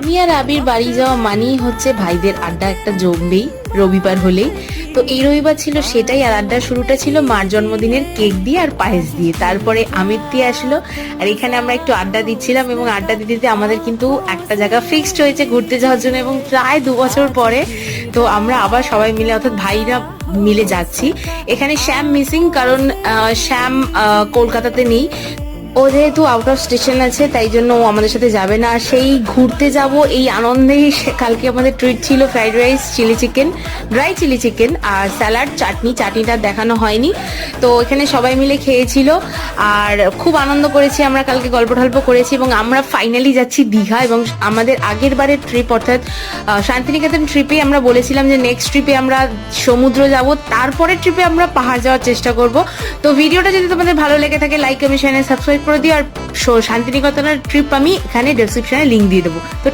আমি আর আবির বাড়ি যাওয়া মানেই হচ্ছে ভাইদের আড্ডা একটা জমবেই রবিবার হলেই। তো এই রবিবার ছিল সেটাই, আর আড্ডার শুরুটা ছিল মার জন্মদিনের কেক দিয়ে আর পায়েস দিয়ে, তারপরে আমির দিয়ে আসলো। আর এখানে আমরা একটু আড্ডা দিচ্ছিলাম এবং আড্ডা দিতে দিতে আমাদের কিন্তু একটা জায়গা ফিক্সড হয়েছে ঘুরতে যাওয়ার জন্য, এবং প্রায় 2 বছর পরে তো আমরা আবার সবাই মিলে অর্থাৎ ভাইরা মিলে যাচ্ছি। এখানে শ্যাম মিসিং, কারণ শ্যাম কলকাতাতে নেই। ও যেহেতু আউট অফ স্টেশন আছে তাই জন্য ও আমাদের সাথে যাবে না। আর সেই ঘুরতে যাব এই আনন্দেই কালকে আমাদের ট্রিট ছিল fried rice, chilli chicken, dry chilli chicken আর স্যালাড, চাটনিটা দেখানো হয়নি। তো এখানে সবাই মিলে খেয়েছিল আর খুব আনন্দ করেছি আমরা, কালকে গল্প টল্প করেছি এবং আমরা ফাইনালি যাচ্ছি দীঘা। এবং আমাদের আগের বারের ট্রিপ অর্থাৎ শান্তিনিকেতন ট্রিপে আমরা বলেছিলাম যে নেক্সট ট্রিপে আমরা সমুদ্র যাব, তারপরের ট্রিপে আমরা পাহাড় যাওয়ার চেষ্টা করব। তো ভিডিওটা যদি তোমাদের ভালো লেগে থাকে লাইক কমেন্ট চ্যানেল সাবস্ক্রাইব করে দিও। আর শান্তিনিকেতনের ট্রিপ আমি এখানে ডেসক্রিপশনে লিঙ্ক দিয়ে দেবো। তো